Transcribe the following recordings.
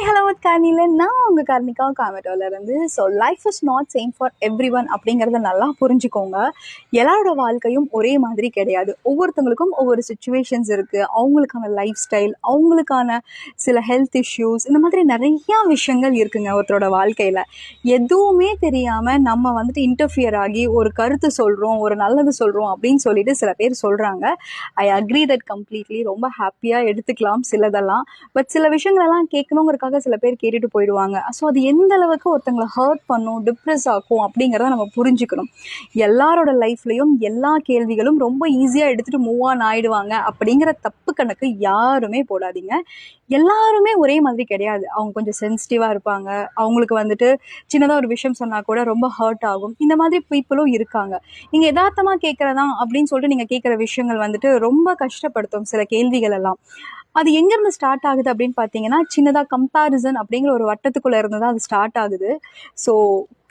Hi hello with கார்னில நான் உங்கள் கார்னிகா காமெட்டோலேருந்து. So life is not same for everyone அப்படிங்கிறத நல்லா புரிஞ்சுக்கோங்க. எல்லாரோட வாழ்க்கையும் ஒரே மாதிரி கிடையாது. ஒவ்வொருத்தவங்களுக்கும் ஒவ்வொரு சுச்சுவேஷன்ஸ் இருக்குது. அவங்களுக்கான லைஃப் ஸ்டைல், அவங்களுக்கான சில ஹெல்த் இஷ்யூஸ், இந்த மாதிரி நிறையா விஷயங்கள் இருக்குங்க ஒருத்தரோட வாழ்க்கையில். எதுவுமே தெரியாமல் நம்ம வந்துட்டு இன்டர்ஃபியர் ஆகி ஒரு கருத்து சொல்கிறோம், ஒரு நல்லது சொல்கிறோம் அப்படின்னு சொல்லிட்டு சில பேர் சொல்கிறாங்க. I agree that completely. ரொம்ப ஹாப்பியாக எடுத்துக்கலாம் சிலதெல்லாம். பட் சில விஷயங்களெல்லாம் கேட்கணுங்கிறதுக்காக சில பேர் கேட்டுட்டு போயிடுவாங்க. ஸோ அது எந்த அளவுக்கு ஒருத்தங்களை ஹர்ட் பண்ணும், டிப்ரெஸ் ஆகும் அப்படிங்கிறத நம்ம புரிஞ்சுக்கணும். எல்லாரோட லைஃப்லையும் எல்லா கேள்விகளும் ரொம்ப ஈஸியாக எடுத்துகிட்டு மூவ் ஆன் ஆயிடுவாங்க அப்படிங்கிற தப்பு கணக்கு யாருமே போடாதீங்க. எல்லாருமே ஒரே மாதிரி கிடையாது. அவங்க கொஞ்சம் சென்சிட்டிவாக இருப்பாங்க. அவங்களுக்கு வந்துட்டு சின்னதாக ஒரு விஷயம் சொன்னால் கூட ரொம்ப ஹர்ட் ஆகும். இந்த மாதிரி பீப்புளும் இருக்காங்க. நீங்கள் யதார்த்தமாக கேட்குறதா அப்படின்னு சொல்லிட்டு நீங்கள் கேட்குற விஷயங்கள் வந்துட்டு ரொம்ப கஷ்டப்படுத்தும் சில கேள்விகள் எல்லாம். அது எங்கேருந்து ஸ்டார்ட் ஆகுது அப்படின்னு பார்த்தீங்கன்னா, சின்னதாக கம்பேரிசன் அப்படிங்கிற ஒரு வட்டத்துக்குள்ளே இருந்து தான் அது ஸ்டார்ட் ஆகுது. ஸோ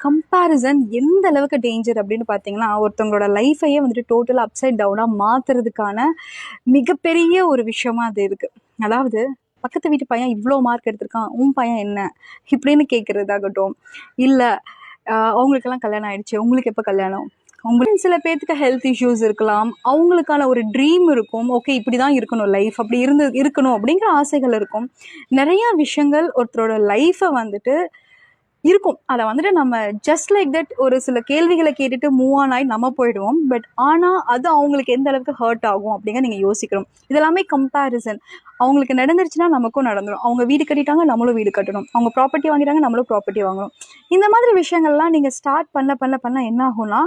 கம்பேரிசன் எந்த அளவுக்கு டேஞ்சர் அப்படின்னு பார்த்தீங்கன்னா, ஒருத்தவங்களோட லைஃபையே வந்துட்டு டோட்டலாக அப்சைட் டவுனாக மாற்றுறதுக்கான மிகப்பெரிய ஒரு விஷயமா அது இருக்குது. அதாவது பக்கத்து வீட்டு பையன் இவ்வளோ மார்க் எடுத்திருக்கான், உன் பையன் என்ன இப்படின்னு கேட்குறதாகட்டும், இல்லை அவங்களுக்கெல்லாம் கல்யாணம் ஆயிடுச்சு, உங்களுக்கு எப்போ கல்யாணம், உங்களுக்கு சில பேர்த்துக்கு ஹெல்த் இஷ்யூஸ் இருக்கலாம், அவங்களுக்கான ஒரு ட்ரீம் இருக்கும். ஓகே, இப்படி தான் இருக்கணும் லைஃப், அப்படி இருக்கணும் அப்படிங்கிற ஆசைகள் இருக்கும். நிறையா விஷயங்கள் ஒருத்தரோட லைஃப்பை வந்துட்டு இருக்கும். அதை வந்துட்டு நம்ம ஜஸ்ட் லைக் தட் ஒரு சில கேள்விகளை கேட்டுட்டு மூவ் ஆன் ஆகி நம்ம போயிடுவோம். பட் ஆனால் அது அவங்களுக்கு எந்த அளவுக்கு ஹர்ட் ஆகும் அப்படிங்க நீங்கள் யோசிக்கணும். இதெல்லாமே கம்பேரிசன். அவங்களுக்கு நடந்துருச்சுன்னா நமக்கும் நடந்துடும். அவங்க வீடு கட்டிட்டாங்க, நம்மளும் வீடு கட்டணும். அவங்க ப்ராப்பர்ட்டி வாங்கிட்டாங்க, நம்மளும் ப்ராப்பர்ட்டி வாங்கணும். இந்த மாதிரி விஷயங்கள்லாம் நீங்கள் ஸ்டார்ட் பண்ண என்ன ஆகும்னா,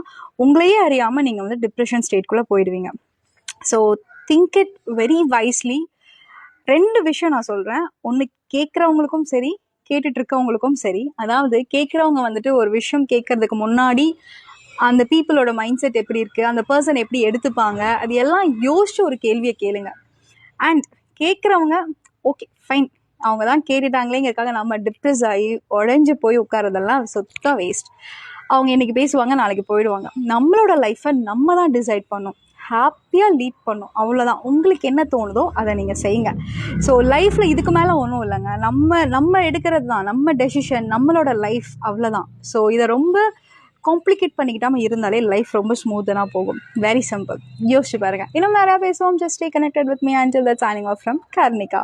உங்களையே அறியாமல் நீங்கள் வந்து டிப்ரெஷன் ஸ்டேட்குள்ளே போயிடுவீங்க. So think it very wisely. 2 விஷயம் நான் சொல்கிறேன். ஒன்று, கேட்குறவங்களுக்கும் சரி, கேட்டுட்டு இருக்கவங்களுக்கும் சரி. அதாவது கேட்குறவங்க வந்துட்டு ஒரு விஷயம் கேட்கறதுக்கு முன்னாடி அந்த பீப்புளோட மைண்ட் செட் எப்படி இருக்குது, அந்த பர்சன் எப்படி எடுத்துப்பாங்க, அது எல்லாம் யோசிச்சு ஒரு கேள்வியை கேளுங்க. அண்ட் கேட்குறவங்க ஓகே ஃபைன், அவங்க தான் கேட்டுட்டாங்களேங்கிறதுக்காக நம்ம டிப்ரெஸ் ஆகி உடஞ்சி போய் உட்காரதெல்லாம் சுத்த வேஸ்ட். அவங்க இன்னைக்கு பேசுவாங்க, நாளைக்கு போயிடுவாங்க. நம்மளோட லைஃப்பை நம்ம தான் டிசைட் பண்ணோம், ஹாப்பியாக லீட் பண்ணும். அவ்வளோதான். உங்களுக்கு என்ன தோணுதோ அதை நீங்கள் செய்யுங்க. ஸோ லைஃப்பில் இதுக்கு மேலே ஒன்றும் இல்லைங்க. நம்ம எடுக்கிறது தான் நம்ம டெசிஷன், நம்மளோட லைஃப், அவ்வளோதான். ஸோ இதை ரொம்ப காம்ப்ளிகேட் பண்ணிக்கிட்டாமல் இருந்தாலே லைஃப் ரொம்ப ஸ்மூத்தனாக போகும். Very simple. யோசிச்சு பாருங்கள். இன்னும் நிறையா பேசுவோம். Just stay connected with me until the signing off from Karnika.